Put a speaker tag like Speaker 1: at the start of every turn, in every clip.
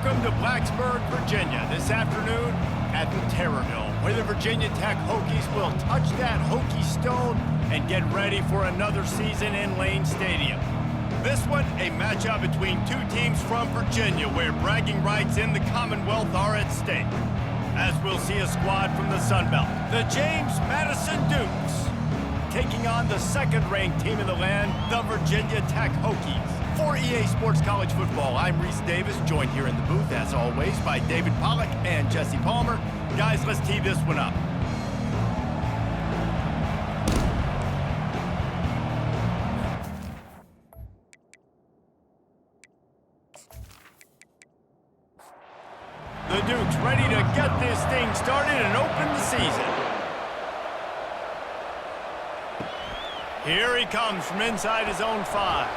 Speaker 1: Welcome to Blacksburg, Virginia, this afternoon at the Terrorville, where the Virginia Tech Hokies will touch that Hokie stone and get ready for another season in Lane Stadium. This one, a matchup between two teams from Virginia, where bragging rights in the Commonwealth are at stake. As we'll see a squad from the Sun Belt, the James Madison Dukes, taking on the second-ranked team in the land, the Virginia Tech Hokies. For EA Sports College Football, I'm Reese Davis, joined here in the booth, as always, by David Pollack and Jesse Palmer. Guys, let's tee this one up. The Dukes ready to get this thing started and open the season. Here he comes from inside his own 5.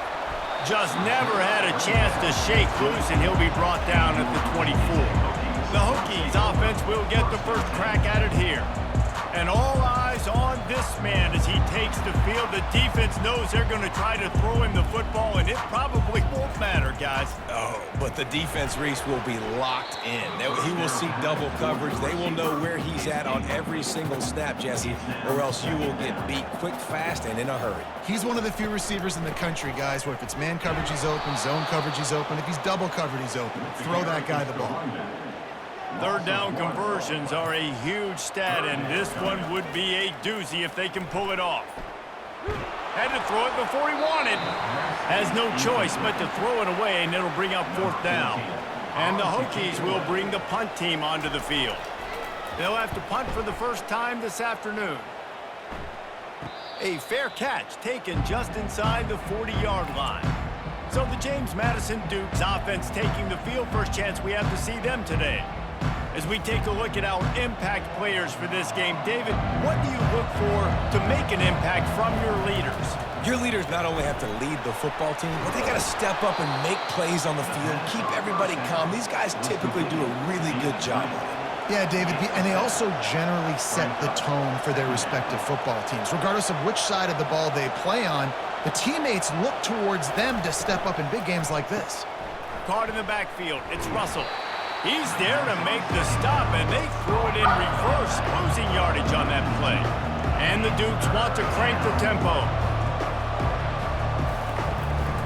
Speaker 1: Just never had a chance to shake loose, and he'll be brought down at the 24. The Hokies offense will get the first crack at it here. And all eyes on this man as he takes the field. The defense knows they're going to try to throw him the football, and it probably won't matter, guys.
Speaker 2: Oh, but the defense, Reese, will be locked in. He will see double coverage. They will know where he's at on every single snap, Jesse, or else you will get beat quick, fast, and in a hurry.
Speaker 3: He's one of the few receivers in the country, guys, where if it's man coverage, he's open, zone coverage, he's open. If he's double covered, he's open. Throw that guy the ball.
Speaker 1: Third down conversions are a huge stat, and this one would be a doozy if they can pull it off. Had to throw it before he wanted. Has no choice but to throw it away, and it'll bring up fourth down. And the Hokies will bring the punt team onto the field. They'll have to punt for the first time this afternoon. A fair catch taken just inside the 40-yard line. So the James Madison Dukes offense taking the field. First chance we have to see them today. As we take a look at our impact players for this game, David, what do you look for to make an impact from your leaders?
Speaker 2: Your leaders not only have to lead the football team, but they got to step up and make plays on the field, keep everybody calm. These guys typically do a really good job of it.
Speaker 3: Yeah, David, and they also generally set the tone for their respective football teams. Regardless of which side of the ball they play on, the teammates look towards them to step up in big games like this.
Speaker 1: Caught in the backfield, it's Russell. He's there to make the stop, and they throw it in reverse, losing yardage on that play. And the Dukes want to crank the tempo.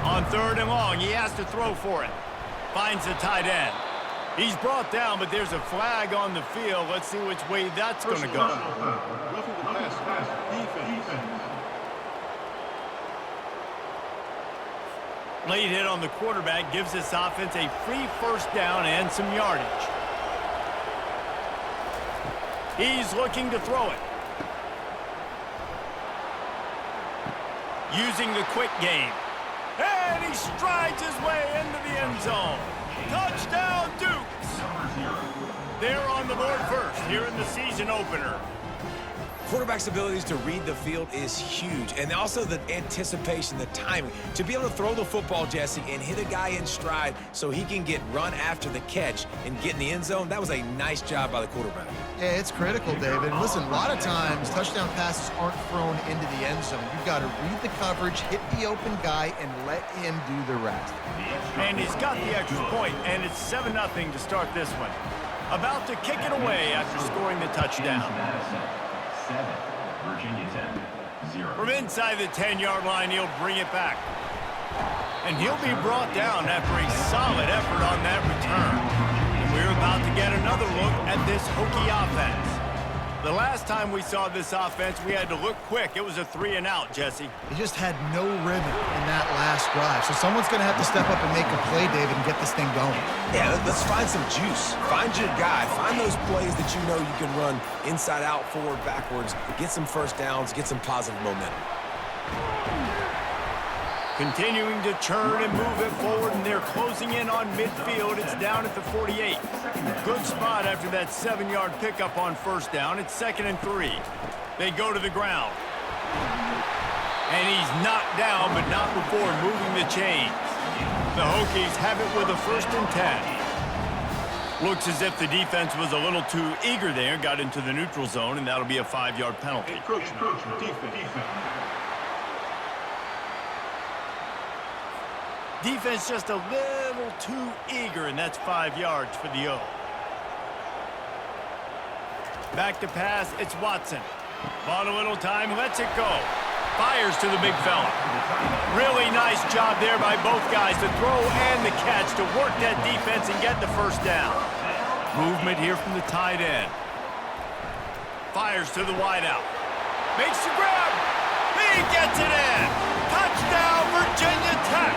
Speaker 1: On third and long, he has to throw for it. Finds the tight end. He's brought down, but there's a flag on the field. Let's see which way that's going to go. Late hit on the quarterback gives this offense a free first down and some yardage. He's looking to throw it. Using the quick game. And he strides his way into the end zone. Touchdown, Dukes! They're on the board first here in the season opener.
Speaker 2: Quarterback's abilities to read the field is huge, and also the anticipation, the timing. To be able to throw the football, Jesse, and hit a guy in stride so he can get run after the catch and get in the end zone, that was a nice job by the quarterback.
Speaker 3: Yeah, it's critical, David. And listen, a lot of times, touchdown passes aren't thrown into the end zone. You've got to read the coverage, hit the open guy, and let him do the rest.
Speaker 1: And he's got the extra point, and it's 7-0 to start this one. About to kick it away after scoring the touchdown.
Speaker 4: 7, Virginia 10, 0.
Speaker 1: From inside the 10-yard line, he'll bring it back. And he'll be brought down after a solid effort on that return. And we're about to get another look at this Hokie offense. The last time we saw this offense, we had to look quick. It was a 3-and-out, Jesse.
Speaker 3: They just had no rhythm in that last drive. So someone's going to have to step up and make a play, David, and get this thing going.
Speaker 2: Yeah, let's find some juice. Find your guy. Find those plays that you know you can run inside out, forward, backwards. Get some first downs. Get some positive momentum.
Speaker 1: Continuing to churn and move it forward, and they're closing in on midfield. It's down at the 48. Good spot after that 7-yard pickup on first down. It's 2nd and 3. They go to the ground. And he's knocked down, but not before moving the chains. The Hokies have it with a 1st and 10. Looks as if the defense was a little too eager there, got into the neutral zone, and that'll be a 5-yard penalty. Defense just a little too eager, and that's 5 yards for the O. Back to pass, it's Watson. Bought a little time, lets it go. Fires to the big fella. Really nice job there by both guys, the throw and the catch, to work that defense and get the first down. Movement here from the tight end. Fires to the wideout. Makes the grab. He gets it in. Touchdown, Virginia Tech.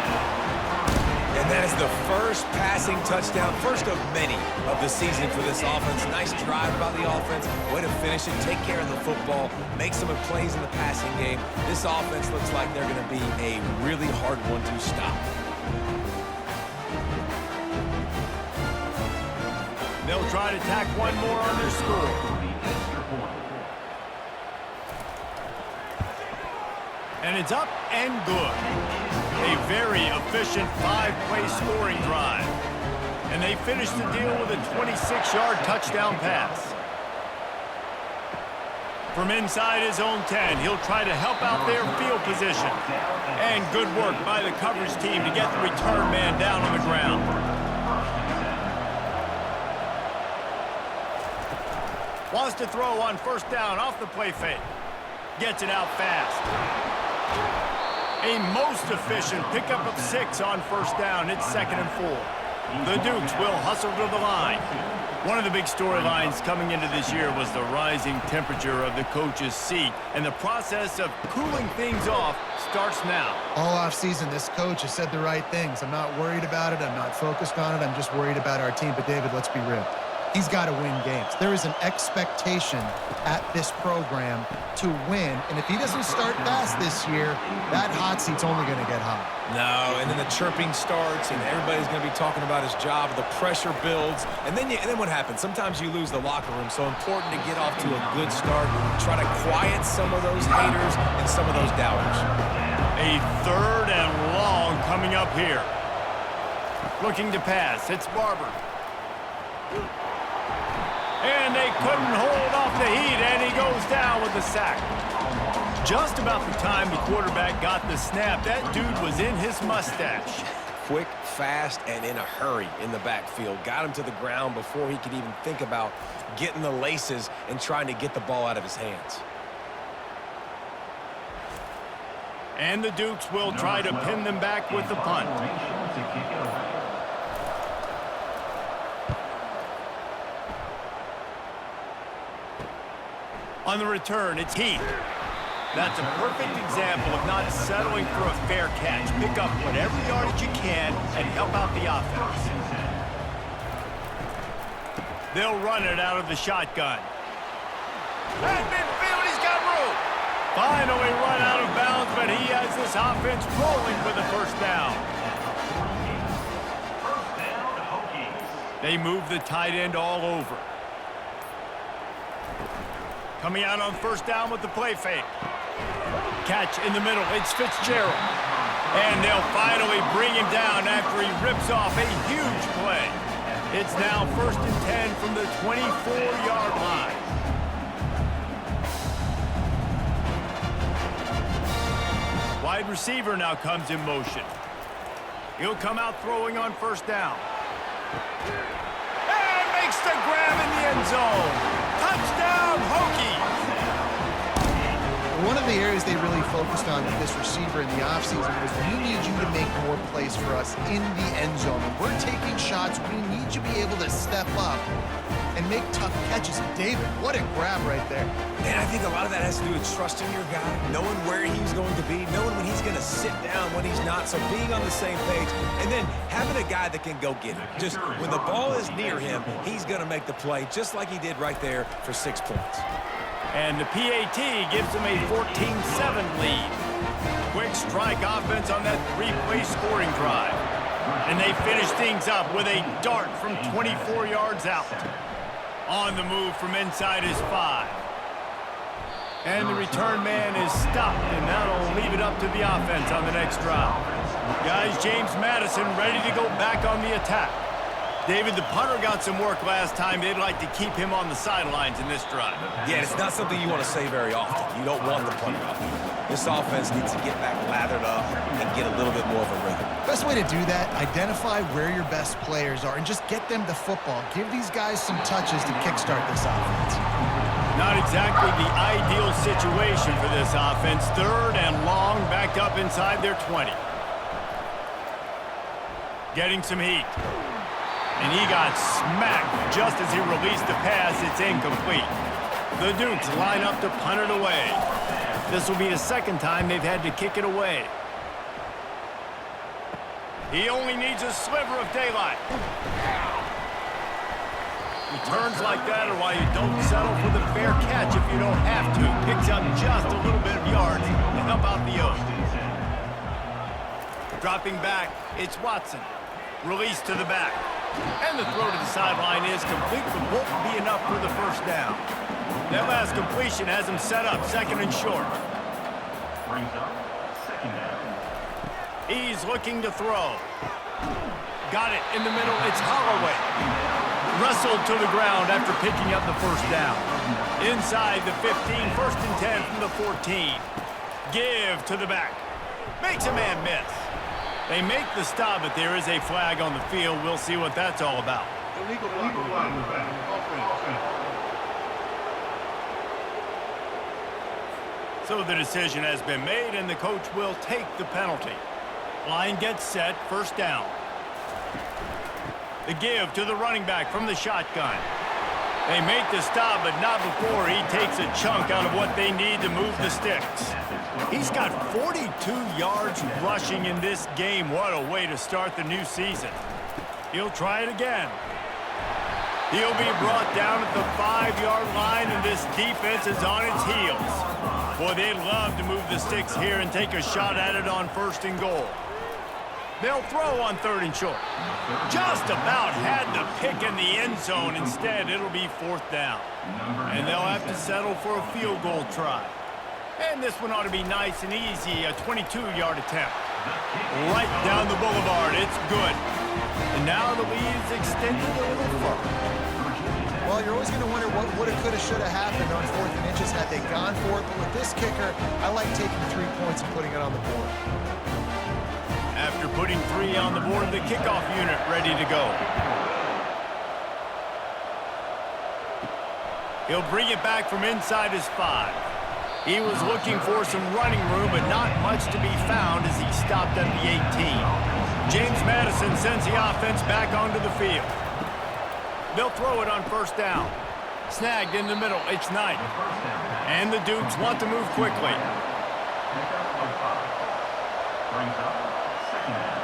Speaker 2: And that is the first passing touchdown, first of many of the season for this offense. Nice drive by the offense. Way to finish it, take care of the football, make some plays in the passing game. This offense looks like they're going to be a really hard one to stop.
Speaker 1: They'll try to tack one more on their score. And it's up and good. A very efficient 5-play scoring drive. And they finish the deal with a 26-yard touchdown pass. From inside his own 10, he'll try to help out their field position. And good work by the coverage team to get the return man down on the ground. Wants to throw on first down off the play fake. Gets it out fast. A most efficient pickup of 6 on first down. It's 2nd and 4. The Dukes will hustle to the line. One of the big storylines coming into this year was the rising temperature of the coach's seat, and the process of cooling things off starts now.
Speaker 3: All offseason, this coach has said the right things. I'm not worried about it. I'm not focused on it. I'm just worried about our team. But, David, let's be real. He's got to win games. There is an expectation at this program to win, and if he doesn't start fast this year, that hot seat's only going to get hot.
Speaker 2: No, and then the chirping starts, and everybody's going to be talking about his job. The pressure builds, and then what happens? Sometimes you lose the locker room, so important to get off to a good start. Try to quiet some of those haters and some of those doubters.
Speaker 1: A 3rd and long coming up here. Looking to pass, it's Barber. And they couldn't hold off the heat, and he goes down with the sack. Just about the time the quarterback got the snap, that dude was in his mustache.
Speaker 2: Quick, fast, and in a hurry in the backfield. Got him to the ground before he could even think about getting the laces and trying to get the ball out of his hands.
Speaker 1: And the Dukes will try to pin them back with the punt. On the return, it's Heath. That's a perfect example of not settling for a fair catch. Pick up whatever yardage you can and help out the offense. They'll run it out of the shotgun. At midfield, he's got room. Finally run out of bounds, but he has this offense rolling for the first down.
Speaker 4: First down, Hokies.
Speaker 1: They move the tight end all over. Coming out on first down with the play fake. Catch in the middle, it's Fitzgerald. And they'll finally bring him down after he rips off a huge play. It's now 1st and 10 from the 24-yard line. Wide receiver now comes in motion. He'll come out throwing on first down. And makes the grab in the end zone. Touchdown, Hokies!
Speaker 3: One of the areas they really focused on with this receiver in the offseason was, we need you to make more plays for us in the end zone. When we're taking shots, we need you to be able to step up and make tough catches. David, what a grab right there.
Speaker 2: And I think a lot of that has to do with trusting your guy, knowing where he's going to be, knowing when he's going to sit down, when he's not, so being on the same page, and then having a guy that can go get it. Just when the ball is near him, he's going to make the play, just like he did right there for 6 points.
Speaker 1: And the PAT gives them a 14-7 lead. Quick strike offense on that 3-play scoring drive. And they finish things up with a dart from 24 yards out. On the move from inside his 5. And the return man is stopped, and that'll leave it up to the offense on the next drive. Guys, James Madison ready to go back on the attack. David, the punter got some work last time. They'd like to keep him on the sidelines in this drive.
Speaker 2: Yeah, it's not something you want to say very often. You don't want the punter out. This offense needs to get back lathered up and get a little bit more of a rhythm.
Speaker 3: Best way to do that, identify where your best players are and just get them the football. Give these guys some touches to kickstart this offense.
Speaker 1: Not exactly the ideal situation for this offense. 3rd and long, back up inside their 20. Getting some heat. And he got smacked just as he released the pass. It's incomplete. The Dukes line up to punt it away. This will be the 2nd time they've had to kick it away. He only needs a sliver of daylight. Returns like that are why you don't settle for the fair catch if you don't have to. Picks up just a little bit of yards to help out the Oaks. Dropping back, it's Watson. Release to the back. And the throw to the sideline is complete, but won't be enough for the 1st down. That last completion has him set up 2nd and short.
Speaker 4: Brings up 2nd down.
Speaker 1: He's looking to throw. Got it in the middle. It's Holloway. Wrestled to the ground after picking up the 1st down. Inside the 15, 1st and 10 from the 14. Give to the back. Makes a man miss. They make the stop, but there is a flag on the field. We'll see what that's all about.
Speaker 4: Illegal flag.
Speaker 1: So the decision has been made, and the coach will take the penalty. Line gets set, 1st down. The give to the running back from the shotgun. They make the stop, but not before he takes a chunk out of what they need to move the sticks. He's got 42 yards rushing in this game. What a way to start the new season. He'll try it again. He'll be brought down at the 5-yard line, and this defense is on its heels. Boy, they'd love to move the sticks here and take a shot at it on 1st and goal. They'll throw on 3rd and short. Just about had the pick in the end zone. Instead, it'll be 4th down. And they'll have to settle for a field goal try. And this one ought to be nice and easy, a 22-yard attempt. Right down the boulevard, it's good. And now the lead is extended a little further.
Speaker 3: Well, you're always going to wonder what woulda, coulda, shoulda happened on 4th and inches had they gone for it. But with this kicker, I like taking 3 points and putting it on the board.
Speaker 1: After putting 3 on the board, the kickoff unit ready to go. He'll bring it back from inside his 5. He was looking for some running room, but not much to be found as he stopped at the 18. James Madison sends the offense back onto the field. They'll throw it on 1st down. Snagged in the middle, it's Knight. And the Dukes want to move quickly.
Speaker 4: Brings up 2nd down.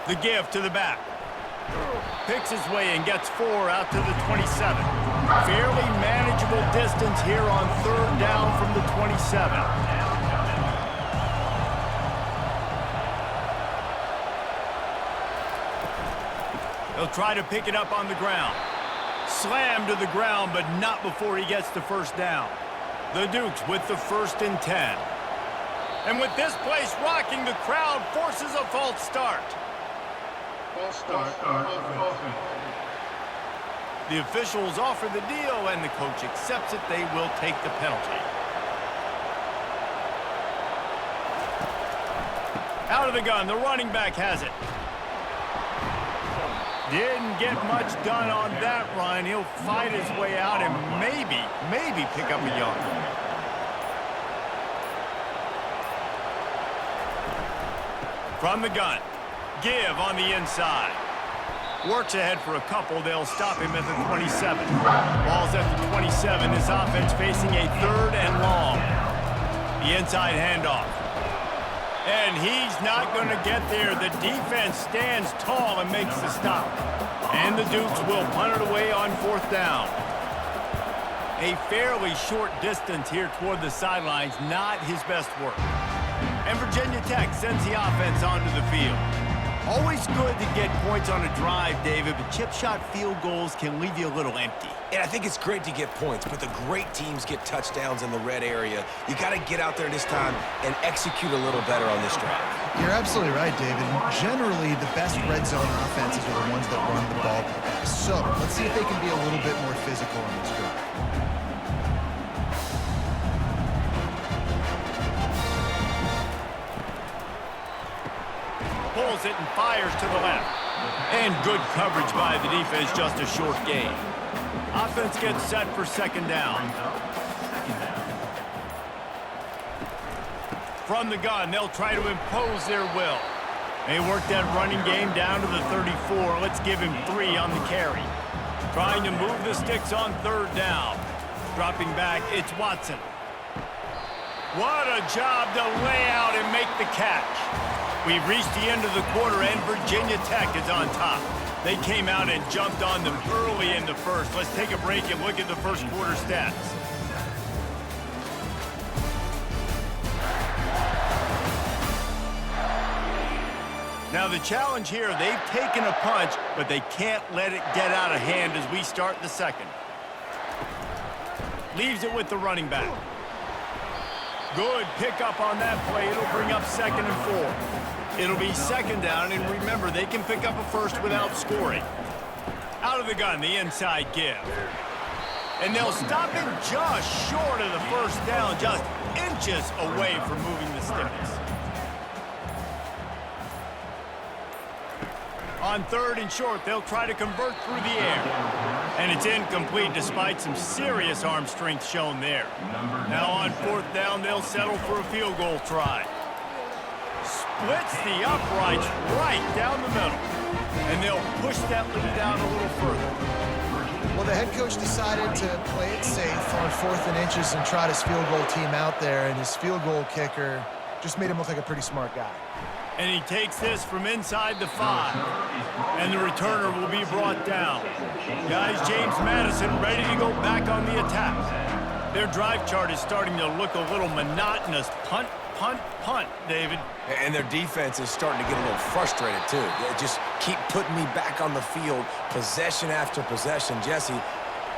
Speaker 1: The give to the back. Picks his way and gets 4 out to the 27. Fairly manageable distance here on 3rd down from the 27. He'll try to pick it up on the ground. Slammed to the ground, but not before he gets the 1st down. The Dukes with the 1st and 10. And with this place rocking, the crowd forces a false start.
Speaker 4: False start.
Speaker 1: The officials offer the deal, and the coach accepts it. They will take the penalty. Out of the gun, the running back has it. Didn't get much done on that run. He'll fight his way out and maybe pick up a yard. From the gun, give on the inside. Works ahead for a couple. They'll stop him at the 27. Ball's at the 27. His offense facing a 3rd and long. The inside handoff. And he's not going to get there. The defense stands tall and makes the stop. And the Dukes will punt it away on 4th down. A fairly short distance here toward the sidelines, not his best work. And Virginia Tech sends the offense onto the field. Always good to get points on a drive, David, but chip shot field goals can leave you a little empty.
Speaker 2: And I think it's great to get points, but the great teams get touchdowns in the red area. You got to get out there this time and execute a little better on this drive.
Speaker 3: You're absolutely right, David. Generally, the best red zone offenses are the ones that run the ball the best. So let's see if they can be a little bit more physical on this drive.
Speaker 1: Pulls it and fires to the left. And good coverage by the defense, just a short gain. Offense gets set for second down. From the gun, they'll try to impose their will. They work that running game down to the 34. Let's give him 3 on the carry. Trying to move the sticks on third down. Dropping back, it's Watson. What a job to lay out and make the catch. We've reached the end of the quarter, and Virginia Tech is on top. They came out and jumped on them early in the first. Let's take a break and look at the first quarter stats. Now the challenge here, they've taken a punch, but they can't let it get out of hand as we start the second. Leaves it with the running back. Good pickup on that play. It'll bring up 2nd and 4. It'll be second down, and remember, they can pick up a first without scoring. Out of the gun, the inside give. And they'll stop it just short of the first down, just inches away from moving the sticks. On 3rd and short, they'll try to convert through the air. And it's incomplete despite some serious arm strength shown there. Now on 4th down, they'll settle for a field goal try. Splits the uprights right down the middle. And they'll push that lead out a little further.
Speaker 3: Well, the head coach decided to play it safe on 4th and inches and trot his field goal team out there, and his field goal kicker just made him look like a pretty smart guy.
Speaker 1: And he takes this from inside the 5. And the returner will be brought down. Guys, James Madison ready to go back on the attack. Their drive chart is starting to look a little monotonous. Punt, punt, punt, David.
Speaker 2: And their defense is starting to get a little frustrated, too. They just keep putting me back on the field, possession after possession. Jesse,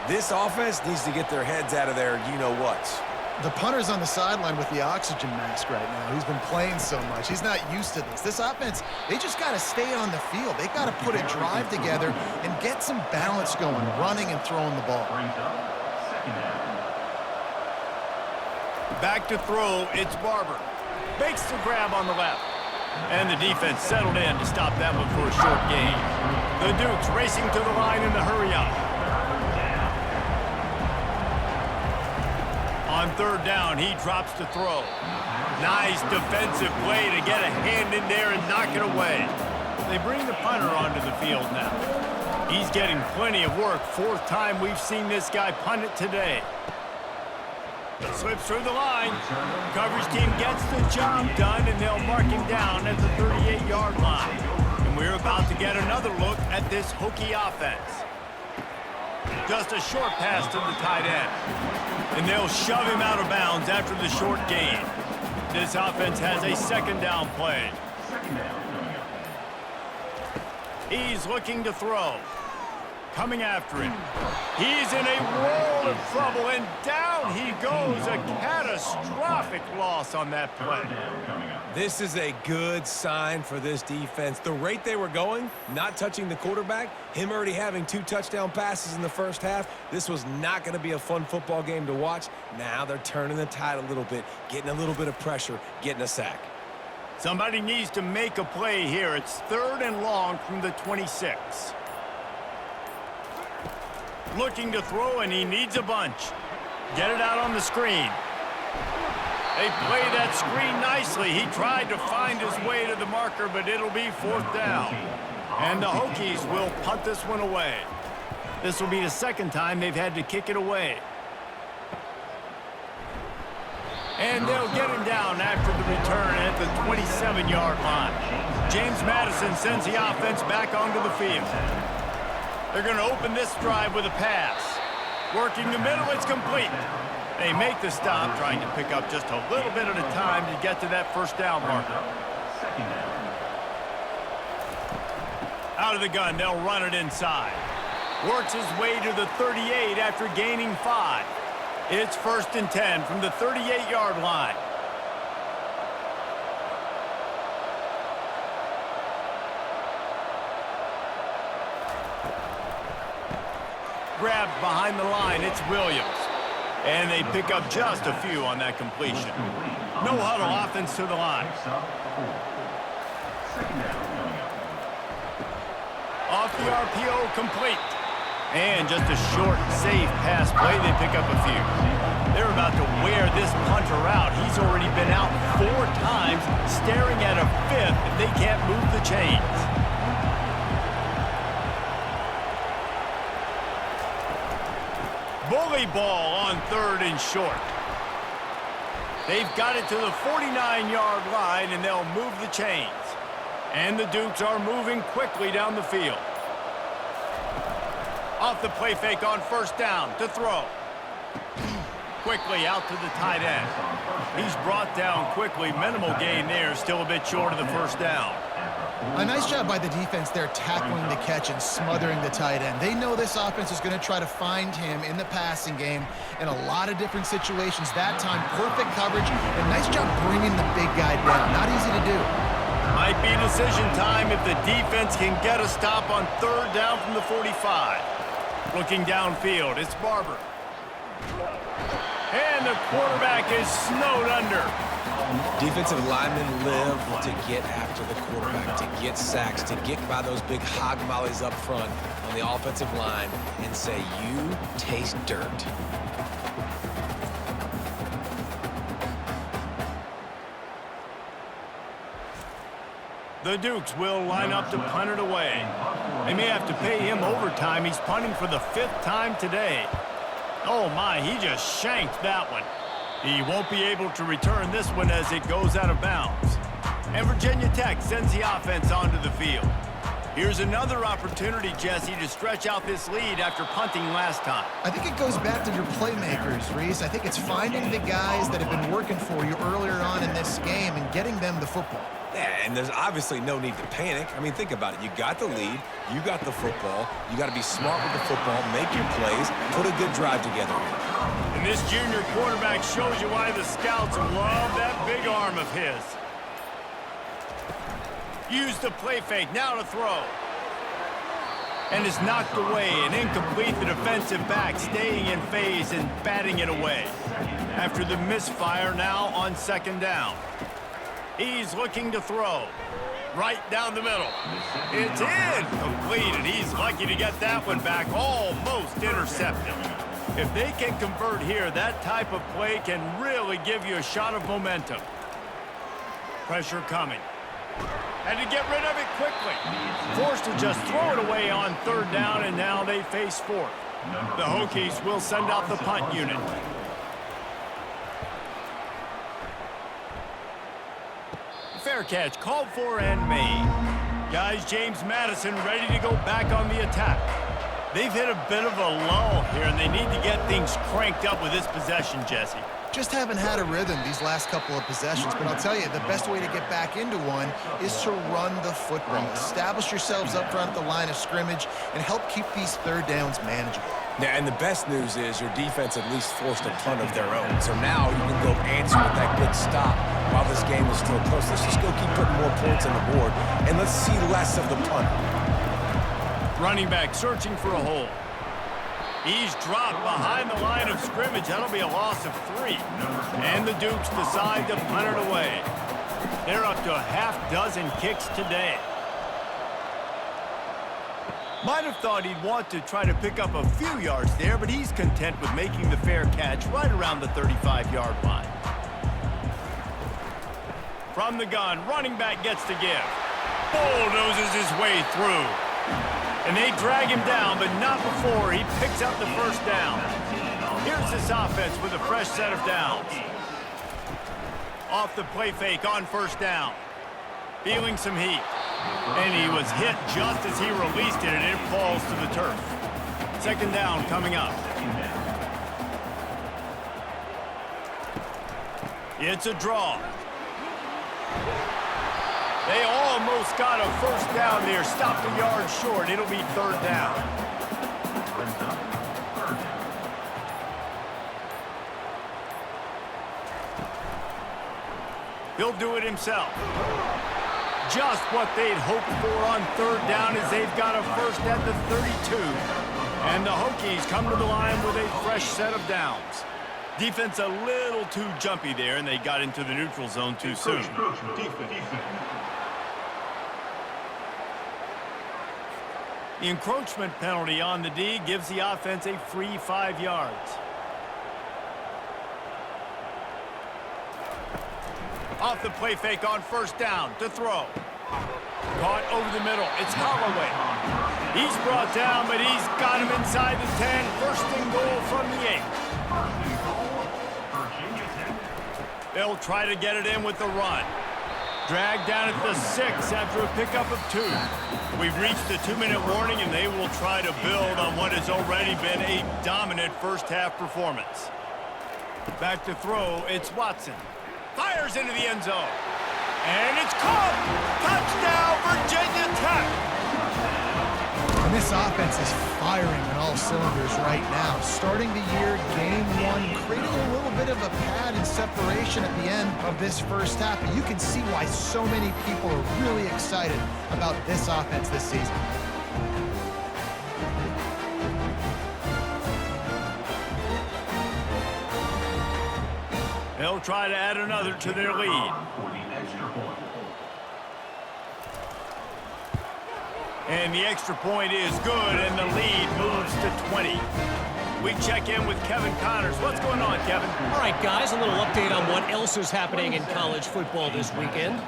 Speaker 2: this offense needs to get their heads out of there you-know-whats.
Speaker 3: The punter's on the sideline with the oxygen mask right now. He's been playing so much. He's not used to this. This offense, they just got to stay on the field. They got to put a drive together and get some balance going, running and throwing the ball.
Speaker 1: Back to throw, it's Barber. Makes the grab on the left. And the defense settled in to stop that one for a short gain. The Dukes racing to the line in the hurry-up. On 3rd down, he drops to throw. Nice defensive play to get a hand in there and knock it away. They bring the punter onto the field now. He's getting plenty of work. 4th time we've seen this guy punt it today. Slips through the line. Coverage team gets the job done, and they'll mark him down at the 38-yard line. And we're about to get another look at this Hokie offense. Just a short pass to the tight end. And they'll shove him out of bounds after the short gain. This offense has a 2nd down play. He's looking to throw. Coming after him. He's in a world of trouble, and down he goes. A catastrophic loss on that play.
Speaker 2: This is a good sign for this defense. The rate they were going, not touching the quarterback, him already having 2 touchdown passes in the first half, this was not going to be a fun football game to watch. Now they're turning the tide a little bit, getting a little bit of pressure, getting a sack.
Speaker 1: Somebody needs to make a play here. It's 3rd and long from the 26. Looking to throw, and he needs a bunch. Get it out on the screen. They play that screen nicely. He tried to find his way to the marker, but it'll be 4th down. And the Hokies will punt this one away. This will be the 2nd time they've had to kick it away. And they'll get him down after the return at the 27-yard line. James Madison sends the offense back onto the field. They're going to open this drive with a pass. Working the middle, it's complete. They make the stop, trying to pick up just a little bit at a time to get to that 1st down marker. Out of the gun, they'll run it inside. Works his way to the 38 after gaining 5. It's 1st and 10 from the 38-yard line. Grabbed behind the line, it's Williams. And they pick up just a few on that completion. No huddle offense to the line. Off the RPO, complete. And just a short, safe pass play, they pick up a few. They're about to wear this punter out. He's already been out 4 times, staring at a 5th if they can't move the chains. Bully ball on 3rd and short. They've got it to the 49-yard line, and they'll move the chains. And the Dukes are moving quickly down the field. Off the play fake on 1st down to throw. Quickly out to the tight end. He's brought down quickly. Minimal gain there, still a bit short of the 1st down.
Speaker 3: A nice job by the defense there tackling the catch and smothering the tight end. They know this offense is going to try to find him in the passing game in a lot of different situations. That time, perfect coverage and nice job bringing the big guy down. Not easy to do.
Speaker 1: Might be decision time if the defense can get a stop on 3rd down from the 45. Looking downfield, it's Barber. And the quarterback is snowed under.
Speaker 2: Defensive linemen live to get after the quarterback, to get sacks, to get by those big hog mollies up front on the offensive line and say, you taste dirt.
Speaker 1: The Dukes will line up to punt it away. They may have to pay him overtime. He's punting for the 5th time today. Oh my, he just shanked that one. He won't be able to return this one as it goes out of bounds. And Virginia Tech sends the offense onto the field. Here's another opportunity, Jesse, to stretch out this lead after punting last time.
Speaker 3: I think it goes back to your playmakers, Reese. I think it's finding the guys that have been working for you earlier on in this game and getting them the football.
Speaker 2: Yeah, and there's obviously no need to panic. I mean, think about it. You got the lead. You got the football. You got to be smart with the football, make your plays, put a good drive together.
Speaker 1: And this junior quarterback shows you why the scouts love that big arm of his. Use the play fake, now to throw. And is knocked away and incomplete. The defensive back staying in phase and batting it away. After the misfire, now on 2nd down. He's looking to throw. Right down the middle. It's incomplete, and he's lucky to get that one back. Almost intercepted. If they can convert here, that type of play can really give you a shot of momentum. Pressure coming. Had to get rid of it quickly. Forced to just throw it away on 3rd down, and now they face 4th. The Hokies will send out the punt unit. Fair catch called for and made. Guys, James Madison ready to go back on the attack. They've hit a bit of a lull here, and they need to get things cranked up with this possession, Jesse.
Speaker 3: Just haven't had a rhythm these last couple of possessions, but I'll tell you, the best way to get back into one is to run the football. Establish yourselves up front at the line of scrimmage and help keep these 3rd downs manageable.
Speaker 2: Yeah, and the best news is your defense at least forced a punt of their own. So now you can go answer with that big stop while this game is still close. Let's just go keep putting more points on the board, and let's see less of the punt.
Speaker 1: Running back searching for a hole. He's dropped behind the line of scrimmage. That'll be a loss of 3. And the Dukes decide to punt it away. They're up to a half-dozen kicks today. Might have thought he'd want to try to pick up a few yards there, but he's content with making the fair catch right around the 35-yard line. From the gun, running back gets to give. Bulldozes his way through. And they drag him down, but not before he picks up the 1st down. Here's this offense with a fresh set of downs. Off the play fake on 1st down. Feeling some heat. And he was hit just as he released it, and it falls to the turf. 2nd down coming up. It's a draw. They almost got a first down there. Stopped a yard short. It'll be third down.
Speaker 4: Brings up third down.
Speaker 1: He'll do it himself. Just what they'd hoped for on third down as they've got a first at the 32. And the Hokies come to the line with a fresh set of downs. Defense a little too jumpy there, and they got into the neutral zone too soon.
Speaker 4: Defense.
Speaker 1: The encroachment penalty on the D gives the offense a free 5 yards. Off the play fake on first down to throw. Caught over the middle. It's Holloway. He's brought down, but he's got him inside the 10. First and goal from the 8. They'll try to get it in with the run. Dragged down at the 6 after a pickup of 2. We've reached the 2-minute warning, and they will try to build on what has already been a dominant first-half performance. Back to throw, it's Watson. Fires into the end zone. And it's caught! Touchdown, Virginia Tech!
Speaker 3: And this offense is firing on all cylinders right now. Starting the year, game 1, creating a little bit of a pad and separation at the end of this first half. But you can see why so many people are really excited about this offense this season.
Speaker 1: They'll try to add another to their lead. And the extra point is good, and the lead moves to 20. We check in with Kevin Connors. What's going on, Kevin?
Speaker 5: All right, guys, a little update on what else is happening in college football this weekend.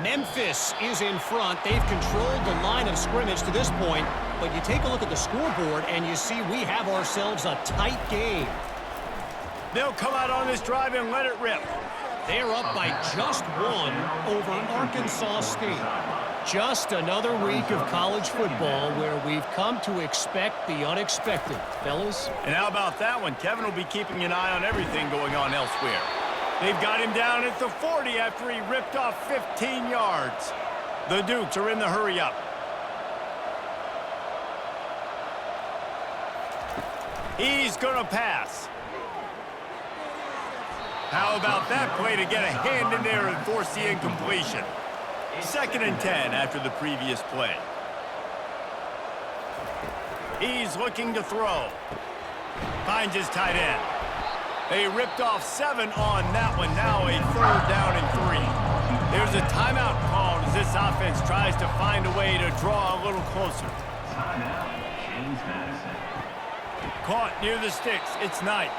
Speaker 5: Memphis is in front. They've controlled the line of scrimmage to this point, but you take a look at the scoreboard, and you see we have ourselves a tight game.
Speaker 1: They'll come out on this drive and let it rip.
Speaker 5: They're up by just 1 over Arkansas State. Just another week of college football where we've come to expect the unexpected, fellas.
Speaker 1: And how about that one? Kevin will be keeping an eye on everything going on elsewhere. They've got him down at the 40 after he ripped off 15 yards. The Dukes are in the hurry-up. He's going to pass. How about that play to get a hand in there and force the incompletion? 2nd and 10 after the previous play. He's looking to throw. Finds his tight end. They ripped off 7 on that one. Now a 3rd down and 3. There's a timeout called as this offense tries to find a way to draw a little closer.
Speaker 4: Timeout, James Madison.
Speaker 1: Caught near the sticks. It's Knight.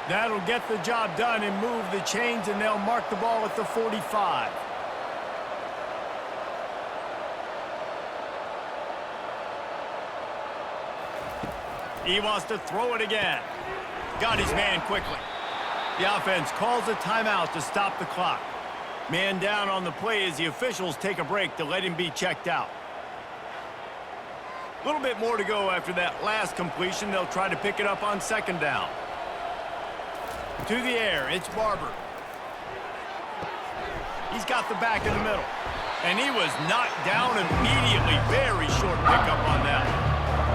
Speaker 1: That'll get the job done and move the chains, and they'll mark the ball at the 45. He wants to throw it again. Got his man quickly. The offense calls a timeout to stop the clock. Man down on the play as the officials take a break to let him be checked out. A little bit more to go after that last completion. They'll try to pick it up on 2nd down. To the air, it's Barber. He's got the back in the middle. And he was knocked down immediately. Very short pickup on that.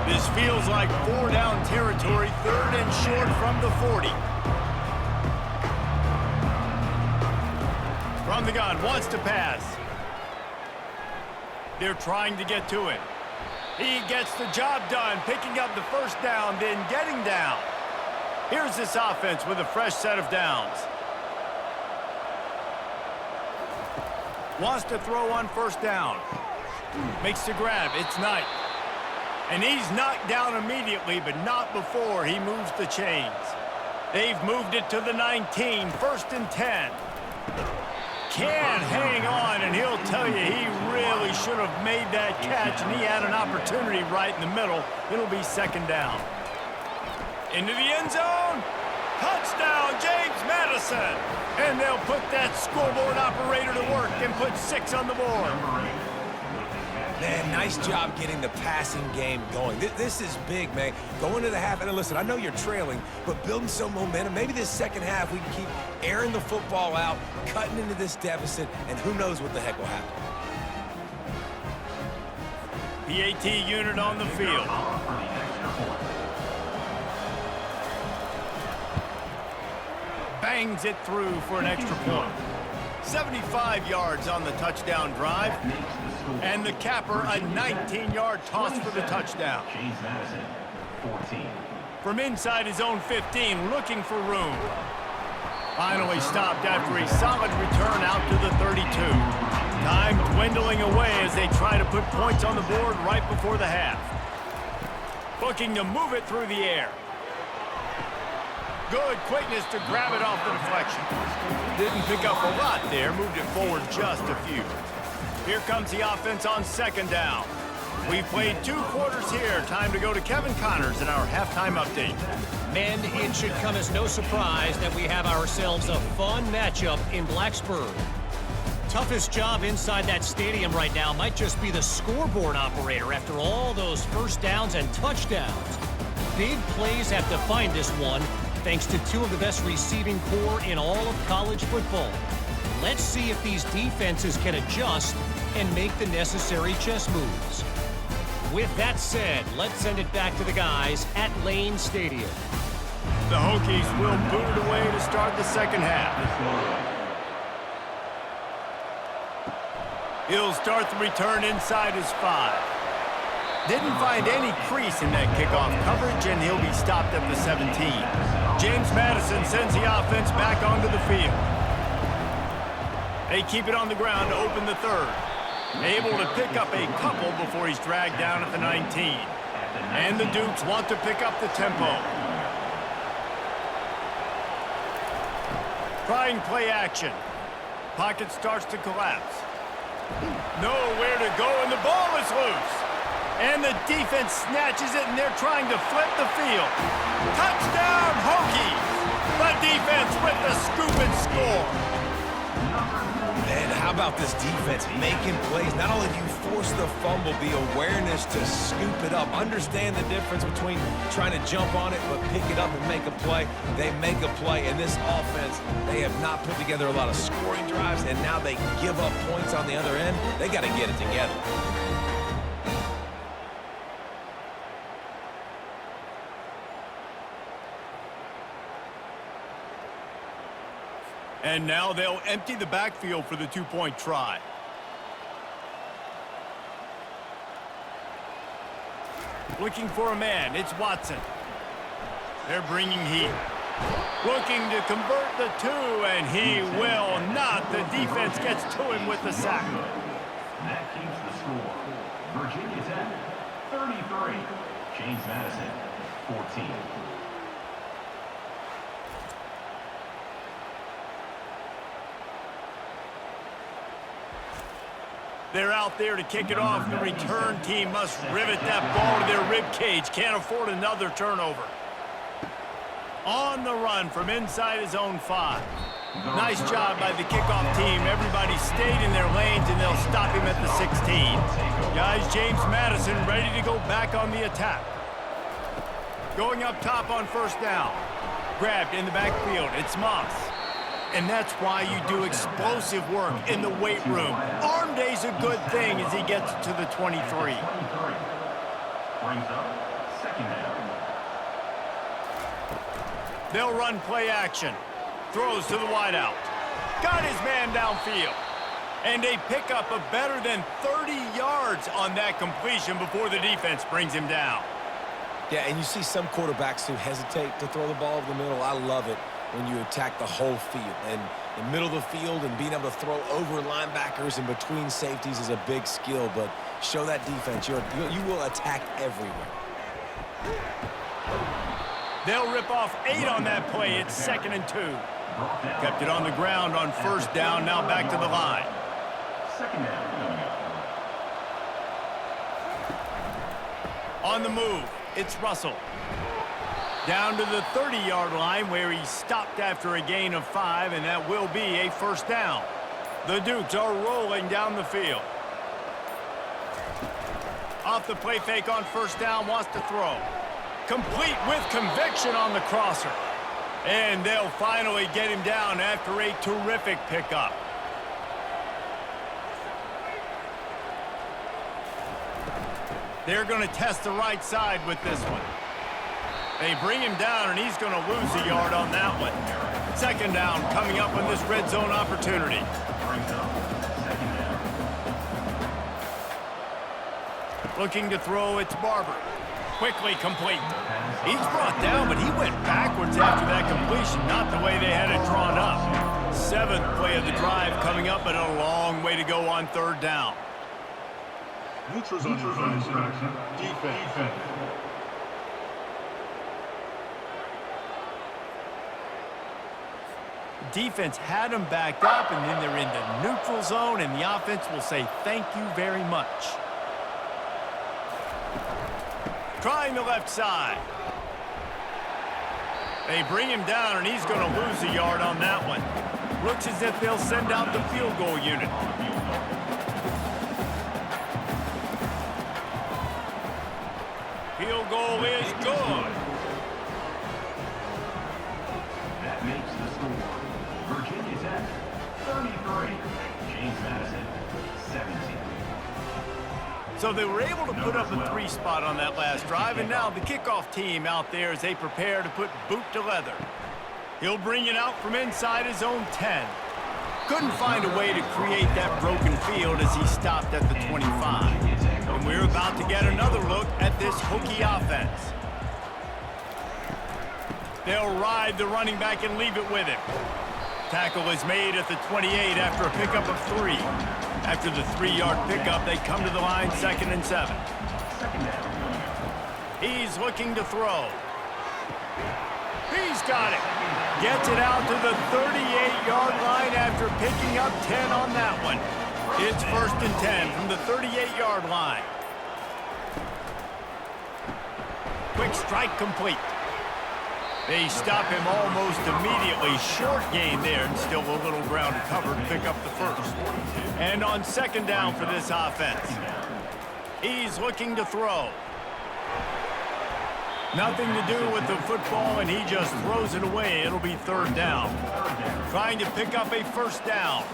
Speaker 1: This feels like 4-down territory, 3rd and short from the 40. From the gun, wants to pass. They're trying to get to him. He gets the job done, picking up the first down, then getting down. Here's this offense with a fresh set of downs. Wants to throw on first down. Makes the grab. It's Knight. And he's knocked down immediately, but not before he moves the chains. They've moved it to the 19, 1st and 10. Can hang on, and he'll tell you he really should have made that catch, and he had an opportunity right in the middle. It'll be 2nd down. Into the end zone. Touchdown, James Madison. And they'll put that scoreboard operator to work and put 6 on the board.
Speaker 2: Man, nice job getting the passing game going. This is big, man. Going to the half, and listen, I know you're trailing, but building some momentum. Maybe this second half we can keep airing the football out, cutting into this deficit, and who knows what the heck will happen.
Speaker 1: PAT unit on the field. Bangs it through for an extra point. 75 yards on the touchdown drive. And the capper, a 19-yard toss for the touchdown.
Speaker 4: Madison, 14.
Speaker 1: From inside his own 15, looking for room. Finally stopped after a solid return out to the 32. Time dwindling away as they try to put points on the board right before the half. Looking to move it through the air. Good quickness to grab it off the deflection. Didn't pick up a lot there, moved it forward just a few. Here comes the offense on second down. We've played 2 quarters here. Time to go to Kevin Connors in our halftime update.
Speaker 5: Men, it should come as no surprise that we have ourselves a fun matchup in Blacksburg. Toughest job inside that stadium right now might just be the scoreboard operator after all those first downs and touchdowns. Big plays have defined this one, thanks to 2 of the best receiving corps in all of college football. Let's see if these defenses can adjust and make the necessary chess moves. With that said, let's send it back to the guys at Lane Stadium.
Speaker 1: The Hokies will boot it away to start the second half. He'll start the return inside his 5. Didn't find any crease in that kickoff coverage, and he'll be stopped at the 17. James Madison sends the offense back onto the field. They keep it on the ground to open the third. Able to pick up a couple before he's dragged down at the 19. And the Dukes want to pick up the tempo. Trying play action. Pocket starts to collapse. Nowhere to go, and the ball is loose. And the defense snatches it, and they're trying to flip the field. Touchdown, Hokies! The defense with the scoop and score.
Speaker 2: And how about this defense making plays? Not only do you force the fumble, the awareness to scoop it up. Understand the difference between trying to jump on it, but pick it up and make a play. They make a play. In this offense, they have not put together a lot of scoring drives, and now they give up points on the other end. They got to get it together.
Speaker 1: And now they'll empty the backfield for the 2-point try. Looking for a man, it's Watson. They're bringing heat. Looking to convert the 2, and he will not. The defense gets to him with the sack.
Speaker 4: That keeps the score. Virginia Tech, 33. James Madison, 14.
Speaker 1: They're out there to kick it off. The return team must rivet that ball to their rib cage. Can't afford another turnover. On the run from inside his own 5. Nice job by the kickoff team. Everybody stayed in their lanes, and they'll stop him at the 16. Guys, James Madison ready to go back on the attack. Going up top on first down. Grabbed in the backfield. It's Moss. And that's why you do explosive work in the weight room. Arm day's a good thing as he gets to the 23.
Speaker 4: Brings up second down.
Speaker 1: They'll run play action. Throws to the wideout. Got his man downfield. And they pick up a better than 30 yards on that completion before the defense brings him down.
Speaker 2: Yeah, and you see some quarterbacks who hesitate to throw the ball over the middle. I love it when you attack the whole field. And the middle of the field and being able to throw over linebackers and between safeties is a big skill, but show that defense. You will attack everywhere.
Speaker 1: They'll rip off 8 on that play. It's 2nd and 2. Kept it on the ground on first down, now back to the line.
Speaker 4: Second down coming up.
Speaker 1: On the move, it's Russell. Down to the 30-yard line where he stopped after a gain of 5, and that will be a first down. The Dukes are rolling down the field. Off the play fake on first down, wants to throw. Complete with conviction on the crosser. And they'll finally get him down after a terrific pickup. They're going to test the right side with this one. They bring him down, and he's going to lose a yard on that one. Second down coming up on this red zone opportunity. Looking to throw, it's Barber. Quickly complete. He's brought down, but he went backwards after that completion, not the way they had it drawn up. Seventh play of the drive coming up, but a long way to go on third down.
Speaker 6: Neutral zone infraction. Defense.
Speaker 1: Defense had them backed up, and then they're in the neutral zone, and the offense will say thank you very much. Trying the left side. They bring him down, and he's going to lose a yard on that one. Looks as if they'll send out the field goal unit. Field goal is good.
Speaker 4: That makes the score. Virginia Tech, 33. James Madison, 17.
Speaker 1: So they were able to put up a 3 spot on that last drive, and now the kickoff team out there as they prepare to put boot to leather. He'll bring it out from inside his own 10. Couldn't find a way to create that broken field as he stopped at the 25. And we're about to get another look at this Hokie offense. They'll ride the running back and leave it with him. Tackle is made at the 28 after a pickup of 3. After the 3-yard pickup, they come to the line 2nd and 7. He's looking to throw. He's got it. Gets it out to the 38-yard line after picking up 10 on that one. It's 1st and 10 from the 38-yard line. Quick strike complete. They stop him almost immediately. Short gain there, and still a little ground to cover to pick up the first. And on 2nd down for this offense. He's looking to throw. Nothing to do with the football, and he just throws it away. It'll be 3rd down. Trying to pick up a 1st down.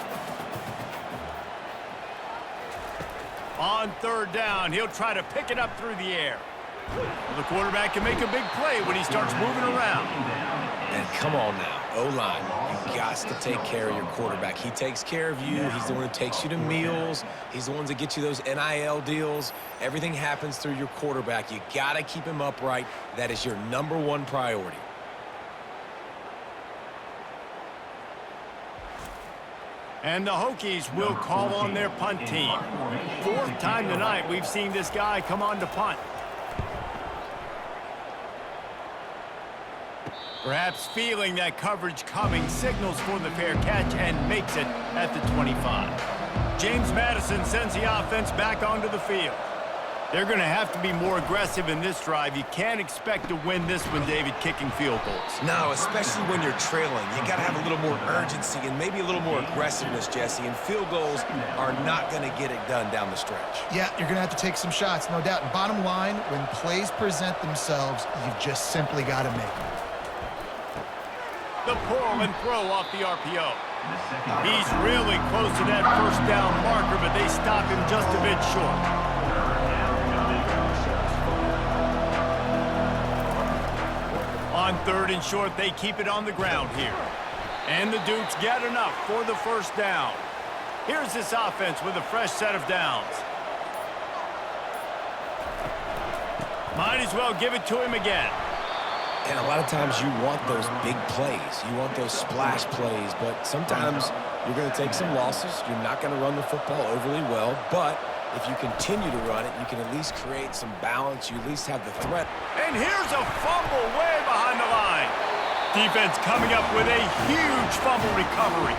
Speaker 1: On 3rd down, he'll try to pick it up through the air. The quarterback can make a big play when he starts moving around.
Speaker 2: And come on now, O-line, you got to take care of your quarterback. He takes care of you. He's the one who takes you to meals. He's the one that gets you those NIL deals. Everything happens through your quarterback. You got to keep him upright. That is your #1 priority.
Speaker 1: And the Hokies will call on their punt team. 4th time tonight we've seen this guy come on to punt. Perhaps feeling that coverage coming, signals for the fair catch and makes it at the 25. James Madison sends the offense back onto the field. They're going to have to be more aggressive in this drive. You can't expect to win this one, David, kicking field goals.
Speaker 2: No, especially when you're trailing. You got to have a little more urgency and maybe a little more aggressiveness, Jesse, and field goals are not going to get it done down the stretch.
Speaker 3: Yeah, you're going to have to take some shots, no doubt. And bottom line, when plays present themselves, you've just simply got to make them.
Speaker 1: The pull and throw off the RPO. He's really close to that 1st down marker, but they stop him just a bit short. On 3rd and short, they keep it on the ground here. And the Dukes get enough for the 1st down. Here's this offense with a fresh set of downs. Might as well give it to him again.
Speaker 2: And a lot of times you want those big plays. You want those splash plays, but sometimes you're going to take some losses. You're not going to run the football overly well, but if you continue to run it, you can at least create some balance. You at least have the threat.
Speaker 1: And here's a fumble way behind the line. Defense coming up with a huge fumble recovery.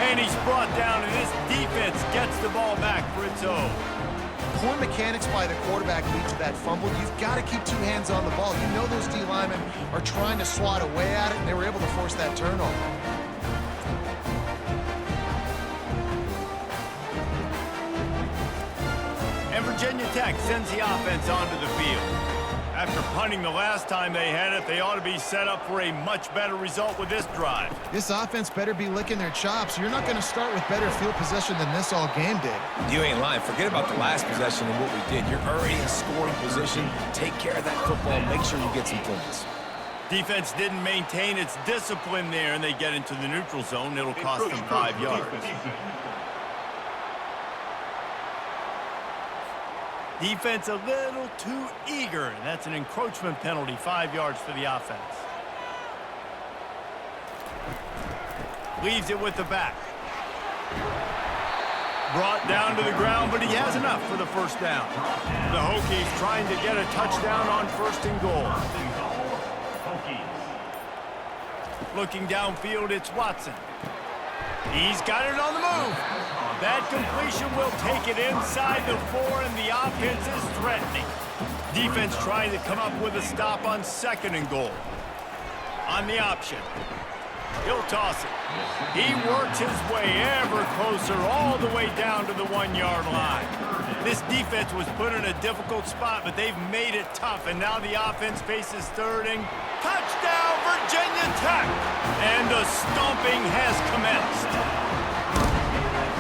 Speaker 1: And he's brought down, and this defense gets the ball back for its own.
Speaker 3: Poor mechanics by the quarterback lead to that fumble. You've got to keep 2 hands on the ball. You know those D linemen are trying to swat away at it, and they were able to force that turnover.
Speaker 1: And Virginia Tech sends the offense onto the field. After punting the last time they had it, they ought to be set up for a much better result with this drive.
Speaker 3: This offense better be licking their chops. You're not going to start with better field possession than this all game did.
Speaker 2: You ain't lying. Forget about the last possession and what we did. You're already in scoring position. Take care of that football. Make sure you get some points.
Speaker 1: Defense didn't maintain its discipline there, and they get into the neutral zone. It'll cost them 5 yards. Defense a little too eager, and that's an encroachment penalty, 5 yards for the offense. Leaves it with the back. Brought down to the ground, but he has enough for the first down. The Hokies trying to get a touchdown on 1st and goal. Looking downfield, it's Watson. He's got it on the move. That completion will take it inside the 4, and the offense is threatening. Defense trying to come up with a stop on 2nd and goal. On the option. He'll toss it. He works his way ever closer all the way down to the 1-yard line. This defense was put in a difficult spot, but they've made it tough, and now the offense faces 3rd and touchdown, Virginia Tech! And the stomping has commenced.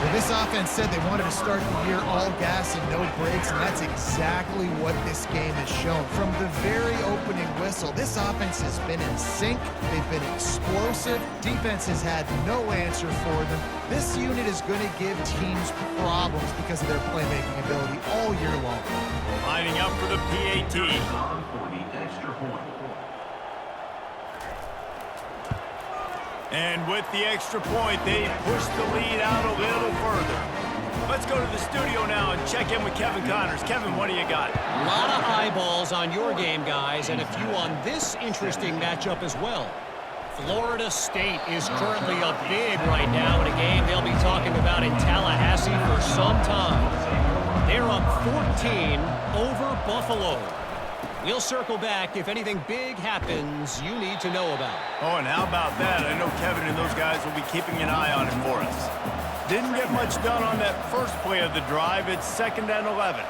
Speaker 3: Well, this offense said they wanted to start the year all gas and no brakes, and that's exactly what this game has shown. From the very opening whistle, this offense has been in sync. They've been explosive. Defense has had no answer for them. This unit is going to give teams problems because of their playmaking ability all year long.
Speaker 1: Lining up for the PAT. And with the extra point, they push the lead out a little further. Let's go to the studio now and check in with Kevin Connors. Kevin, what do you got?
Speaker 5: A lot of eyeballs on your game, guys, and a few on this interesting matchup as well. Florida State is currently up big right now in a game they'll be talking about in Tallahassee for some time. They're up 14 over Buffalo. We'll circle back if anything big happens you need to know about.
Speaker 1: Oh, and how about that? I know Kevin and those guys will be keeping an eye on it for us. Didn't get much done on that first play of the drive. It's 2nd and 11.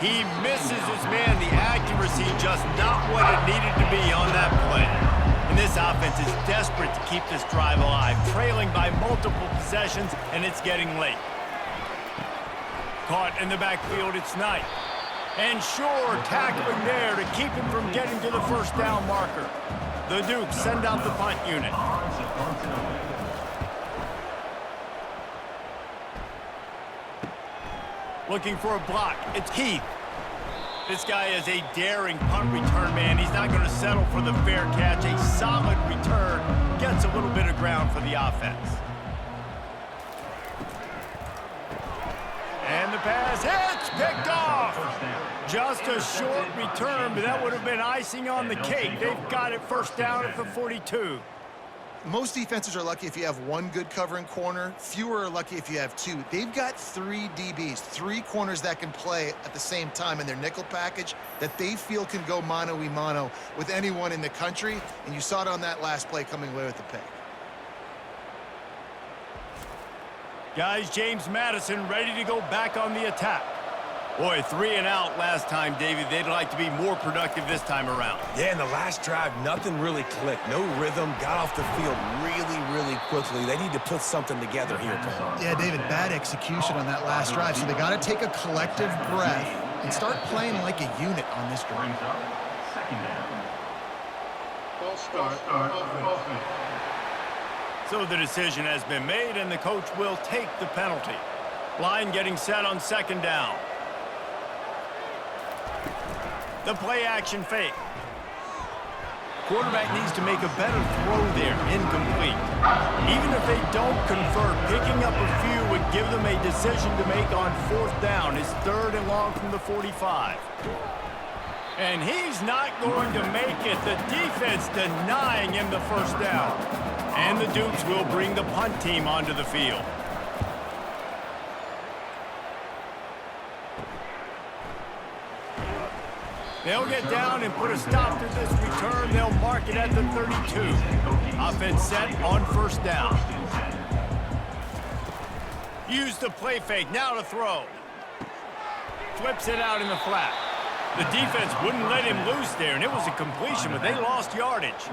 Speaker 1: He misses his man. The accuracy just not what it needed to be on that play. And this offense is desperate to keep this drive alive, trailing by multiple possessions, and it's getting late. Caught in the backfield, it's Knight. And sure, tackling there to keep him from getting to the 1st down marker. The Dukes send out the punt unit. Looking for a block. It's Heath. This guy is a daring punt return man. He's not going to settle for the fair catch. A solid return. Gets a little bit of ground for the offense. And the pass hits, picked off. Just a short return, but that would have been icing on the cake. They've got it 1st down at the 42.
Speaker 3: Most defenses are lucky if you have one good covering corner. Fewer are lucky if you have 2. They've got 3 DBs, 3 corners that can play at the same time in their nickel package that they feel can go mano-a-mano with anyone in the country, and you saw it on that last play coming away with the pick.
Speaker 1: Guys, James Madison ready to go back on the attack. Boy, 3 and out last time, David. They'd like to be more productive this time around.
Speaker 2: Yeah, in the last drive, nothing really clicked. No rhythm, got off the field really quickly. They need to put something together here, Paul.
Speaker 3: Yeah, David, bad execution on that last drive, so they got to take a collective breath and start playing like a unit on this drive.
Speaker 6: False start. Offense.
Speaker 1: So the decision has been made, and the coach will take the penalty. Line getting set on 2nd down. The play action fake. Quarterback needs to make a better throw there, incomplete. Even if they don't convert, picking up a few would give them a decision to make on 4th down. It's 3rd and long from the 45. And he's not going to make it. The defense denying him the 1st down. And the Dukes will bring the punt team onto the field. They'll get down and put a stop to this return. They'll mark it at the 32. Offense set on 1st down. Use the play fake, now to throw. Flips it out in the flat. The defense wouldn't let him loose there, and it was a completion, but they lost yardage.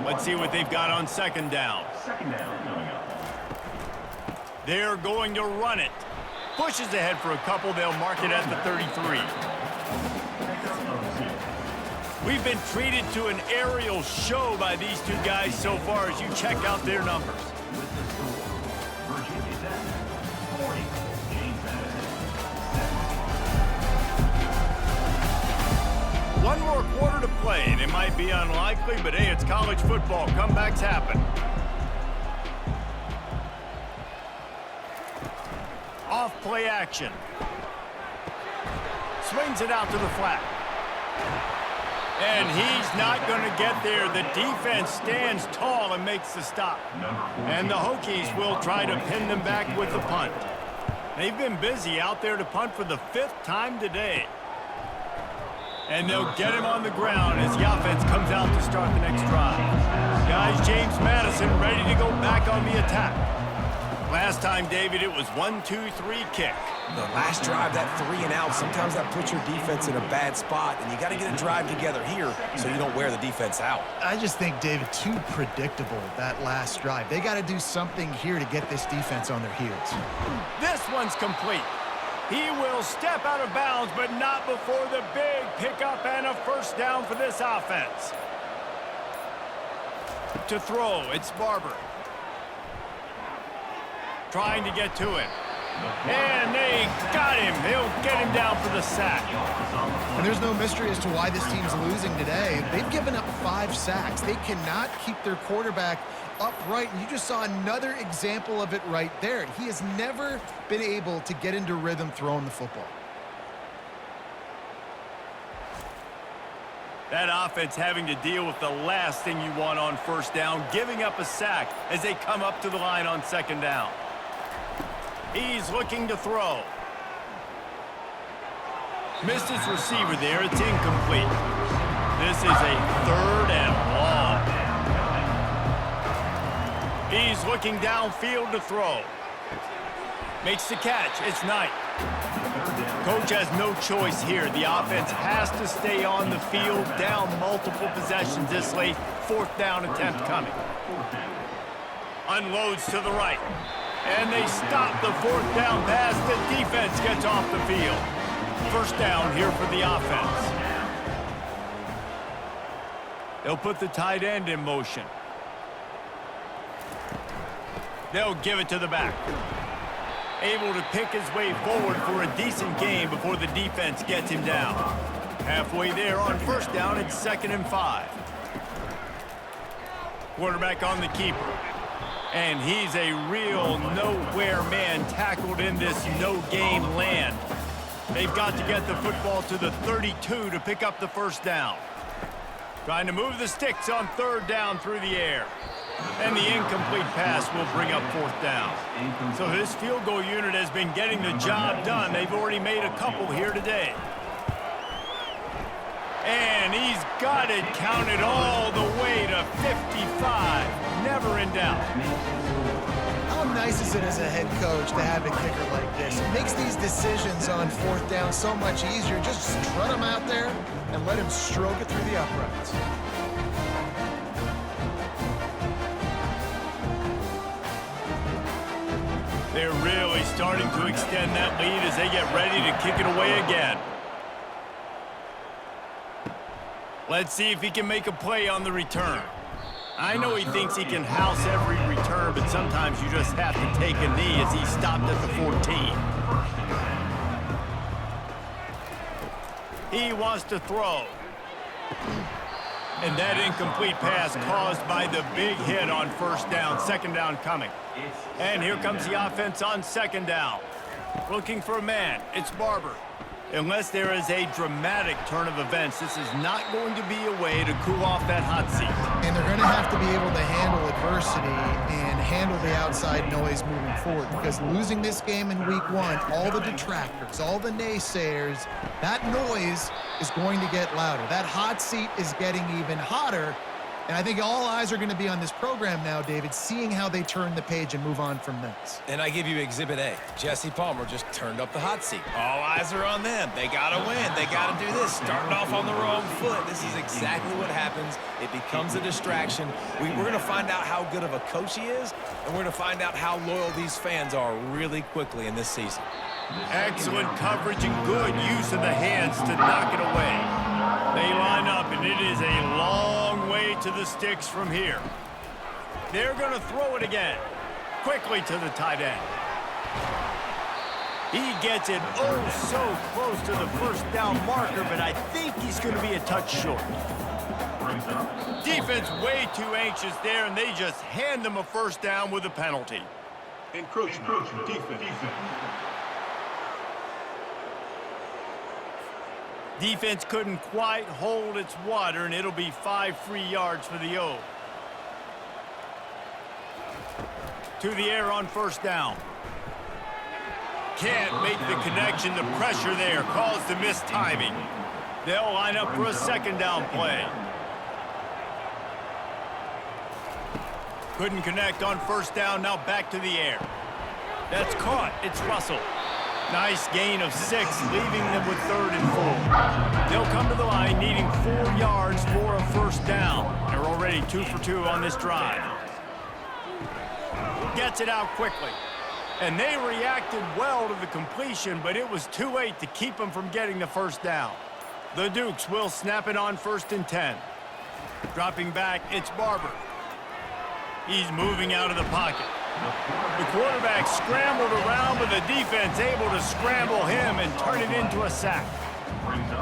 Speaker 1: Let's see what they've got on second down.
Speaker 4: Second down coming up.
Speaker 1: They're going to run it. Pushes ahead for a couple. They'll mark it at the 33. We've been treated to an aerial show by these two guys so far as you check out their numbers.
Speaker 4: With the score, Virginia Tech 40, James Madison 7.
Speaker 1: One more quarter to play, and it might be unlikely, but hey, it's college football. Comebacks happen. Off play action. Swings it out to the flat. And he's not going to get there. The defense stands tall and makes the stop. And the Hokies will try to pin them back with the punt. They've been busy out there to punt for the 5th time today. And they'll get him on the ground as the offense comes out to start the next drive. Guys, James Madison ready to go back on the attack. Last time, David, it was 1-2-3 kick.
Speaker 2: The last drive, that 3 and out, sometimes that puts your defense in a bad spot, and you got to get a drive together here so you don't wear the defense out.
Speaker 3: I just think, David, too predictable, that last drive. They got to do something here to get this defense on their heels.
Speaker 1: This one's complete. He will step out of bounds, but not before the big pickup and a first down for this offense. To throw, it's Barber. Trying to get to it. And they got him. They'll get him down for the sack.
Speaker 3: And there's no mystery as to why this team's losing today. They've given up 5 sacks. They cannot keep their quarterback upright. And you just saw another example of it right there. He has never been able to get into rhythm throwing the football.
Speaker 1: That offense having to deal with the last thing you want on first down, giving up a sack as they come up to the line on second down. He's looking to throw. Missed his receiver there. It's incomplete. This is a 3rd and long. He's looking downfield to throw. Makes the catch. It's Knight. Coach has no choice here. The offense has to stay on the field, down multiple possessions this late. 4th down attempt coming. Unloads to the right. And they stop the 4th down pass. The defense gets off the field. First down here for the offense. They'll put the tight end in motion. They'll give it to the back. Able to pick his way forward for a decent gain before the defense gets him down. Halfway there on first down, it's 2nd and 5. Quarterback on the keeper. And he's a real nowhere man tackled in this no-game land. They've got to get the football to the 32 to pick up the first down. Trying to move the sticks on 3rd down through the air. And the incomplete pass will bring up 4th down. So this field goal unit has been getting the job done. They've already made a couple here today. And he's got it counted all the way to 55. Never in doubt.
Speaker 3: How nice is it as a head coach to have a kicker like this? It makes these decisions on 4th down so much easier. Just strut him out there and let him stroke it through the uprights.
Speaker 1: They're really starting to extend that lead as they get ready to kick it away again. Let's see if he can make a play on the return. I know he thinks he can house every return, but sometimes you just have to take a knee as he stopped at the 14. He wants to throw. And that incomplete pass caused by the big hit on first down. 2nd down coming. And here comes the offense on 2nd down. Looking for a man. It's Barber. Unless there is a dramatic turn of events, this is not going to be a way to cool off that hot seat.
Speaker 3: And they're going to have to be able to handle adversity and handle the outside noise moving forward, because losing this game in week 1, all the detractors, all the naysayers, that noise is going to get louder. That hot seat is getting even hotter, And I think all eyes are going to be on this program now, David, seeing how they turn the page and move on from this.
Speaker 2: And I give you Exhibit A. Jesse Palmer just turned up the hot seat. All eyes are on them. They got to win. They got to do this. Starting off on the wrong foot. This is exactly what happens. It becomes a distraction. We're going to find out how good of a coach he is, and we're going to find out how loyal these fans are really quickly in this season.
Speaker 1: Excellent coverage and good use of the hands to knock it away. They line up, and it is a long way to the sticks from here. They're going to throw it again. Quickly to the tight end. He gets it oh so close to the first down marker, but I think he's going to be a touch short. Defense way too anxious there, and they just hand them a first down with a penalty.
Speaker 6: Encroachment. Defense.
Speaker 1: Defense couldn't quite hold its water, and it'll be 5 free yards for the O. To the air on first down. Can't make the connection. The pressure there caused the missed timing. They'll line up for a second down play. Couldn't connect on first down. Now back to the air. That's caught. It's Russell. Nice gain of 6, leaving them with 3rd and 4. They'll come to the line needing 4 yards for a first down. They're already 2 for 2 on this drive. Gets it out quickly. And they reacted well to the completion, but it was too late to keep them from getting the first down. The Dukes will snap it on 1st and 10. Dropping back, it's Barber. He's moving out of the pocket. The quarterback scrambled around, but the defense able to scramble him and turn it into a sack.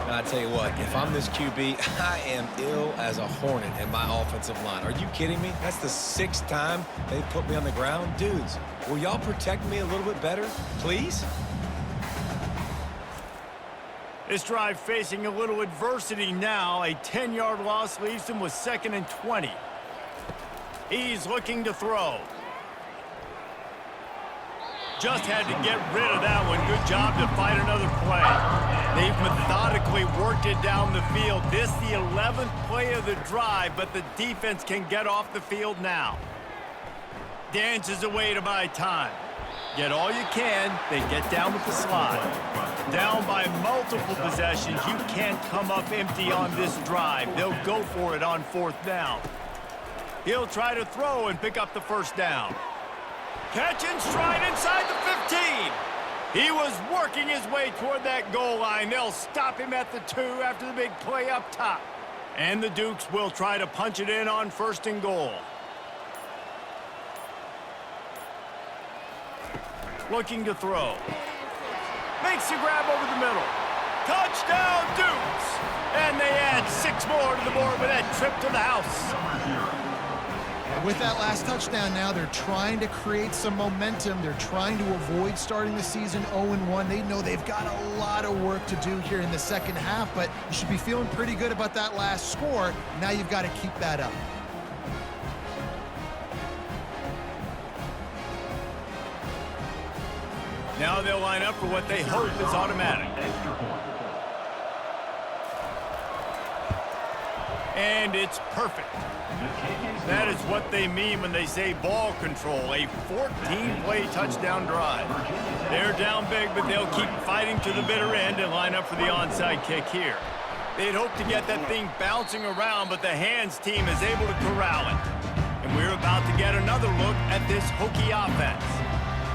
Speaker 2: I tell you what, if I'm this QB, I am ill as a hornet in my offensive line. Are you kidding me? That's the 6th time they put me on the ground. Dudes, will y'all protect me a little bit better, please?
Speaker 1: This drive facing a little adversity now. A 10-yard loss leaves him with 2nd and 20. He's looking to throw. Just had to get rid of that one. Good job to fight another play. They've methodically worked it down the field. This the 11th play of the drive, but the defense can get off the field now. Dances away to buy time. Get all you can, then get down with the slide. Down by multiple possessions, you can't come up empty on this drive. They'll go for it on 4th down. He'll try to throw and pick up the first down. Catch and stride inside the 15. He was working his way toward that goal line. They'll stop him at the 2 after the big play up top. And the Dukes will try to punch it in on 1st and goal. Looking to throw. Makes a grab over the middle. Touchdown, Dukes! And they add 6 more to the board with that trip to the house.
Speaker 3: With that last touchdown now, they're trying to create some momentum. They're trying to avoid starting the season 0-1. They know they've got a lot of work to do here in the second half, but you should be feeling pretty good about that last score. Now you've got to keep that up.
Speaker 1: Now they'll line up for what they hope is automatic. And it's perfect. That is what they mean when they say ball control, a 14-play touchdown drive. They're down big, but they'll keep fighting to the bitter end and line up for the onside kick here. They'd hope to get that thing bouncing around, but the hands team is able to corral it. And we're about to get another look at this Hokie offense.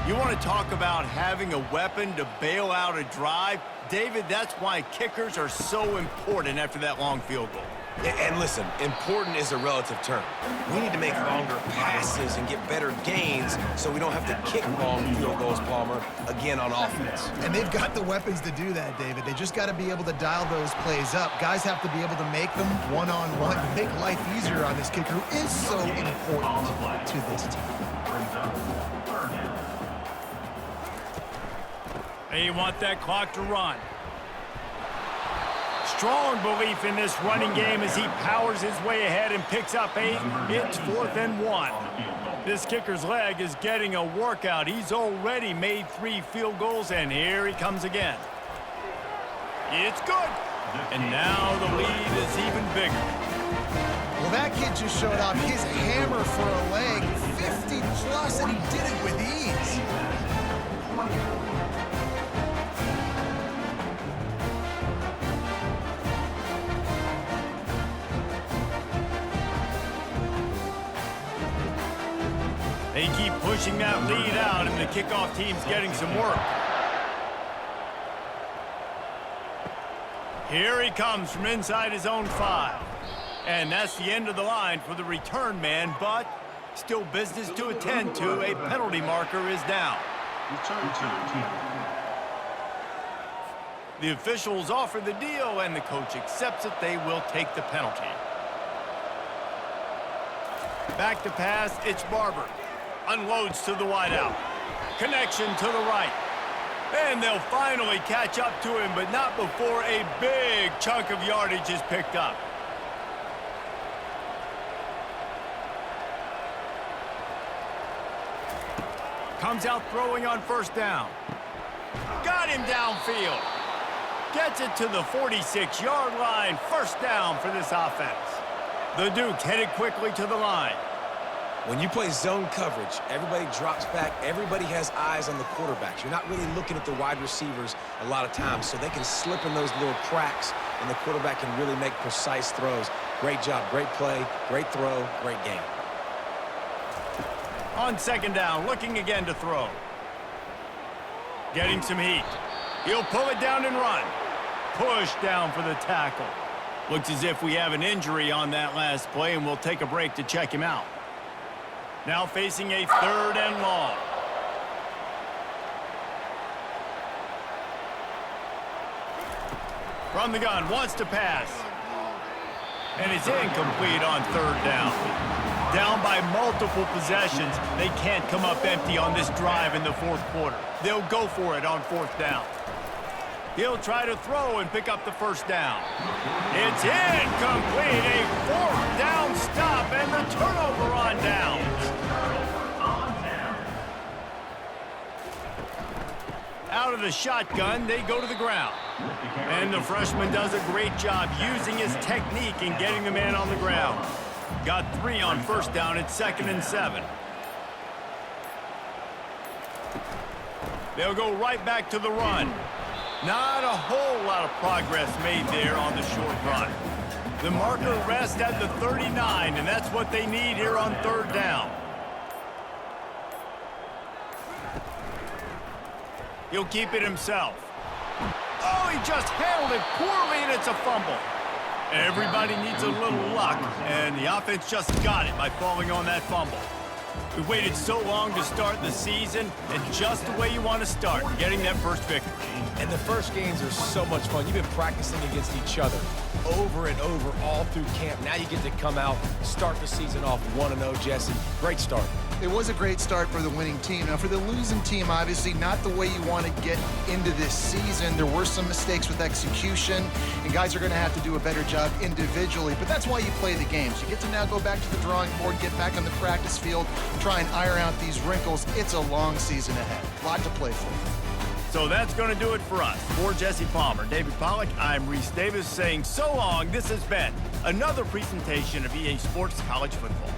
Speaker 1: You want to talk about having a weapon to bail out a drive? David, that's why kickers are so important after that long field goal.
Speaker 2: And listen, important is a relative term. We need to make longer passes and get better gains so we don't have to kick long field goals, Palmer, again on offense.
Speaker 3: And they've got the weapons to do that, David. They just got to be able to dial those plays up. Guys have to be able to make them one-on-one, make life easier on this kicker, who is so important to this team.
Speaker 1: They want that clock to run. Strong belief in this running game as he powers his way ahead and picks up 8. It's 4th and 1. This kicker's leg is getting a workout. He's already made 3 field goals, and here he comes again. It's good. And now the lead is even bigger.
Speaker 3: Well, that kid just showed off his hammer for a leg, 50 plus, and he did it with ease.
Speaker 1: They keep pushing that lead out, and the kickoff team's getting some work. Here he comes from inside his own 5. And that's the end of the line for the return man, but still business to attend to. A penalty marker is down.
Speaker 6: Return team.
Speaker 1: The officials offer the deal, and the coach accepts it. They will take the penalty. Back to pass, it's Barber. Unloads to the wideout. Connection to the right. And they'll finally catch up to him, but not before a big chunk of yardage is picked up. Comes out throwing on first down. Got him downfield. Gets it to the 46-yard line. First down for this offense. The Dukes headed quickly to the line.
Speaker 2: When you play zone coverage, everybody drops back. Everybody has eyes on the quarterbacks. You're not really looking at the wide receivers a lot of times, so they can slip in those little cracks, and the quarterback can really make precise throws. Great job, great play, great throw, great game.
Speaker 1: On second down, looking again to throw. Getting some heat. He'll pull it down and run. Push down for the tackle. Looks as if we have an injury on that last play, and we'll take a break to check him out. Now facing a 3rd and long. From the gun, wants to pass. And it's incomplete on 3rd down. Down by multiple possessions. They can't come up empty on this drive in the 4th quarter. They'll go for it on 4th down. He'll try to throw and pick up the first down. It's incomplete. A 4th down stop and the turnover on downs. Out of the shotgun, they go to the ground. And the freshman does a great job using his technique and getting the man on the ground. Got 3 on first down at 2nd and 7. They'll go right back to the run. Not a whole lot of progress made there on the short run. The marker rests at the 39, and that's what they need here on 3rd down. He'll keep it himself. Oh, he just handled it poorly, and it's a fumble. Everybody needs a little luck, and the offense just got it by falling on that fumble. We waited so long to start the season, and just the way you want to start, getting that first victory.
Speaker 2: And the first games are so much fun. You've been practicing against each other over and over all through camp. Now you get to come out, start the season off 1-0, Jesse. Great start.
Speaker 3: It was a great start for the winning team. Now, for the losing team, obviously not the way you want to get into this season. There were some mistakes with execution, and guys are going to have to do a better job individually. But that's why you play the games. You get to now go back to the drawing board, get back on the practice field, try and iron out these wrinkles. It's a long season ahead. A lot to play for.
Speaker 1: So that's going to do it for us. For Jesse Palmer, David Pollack, I'm Reese Davis saying so long. This has been another presentation of EA Sports College Football.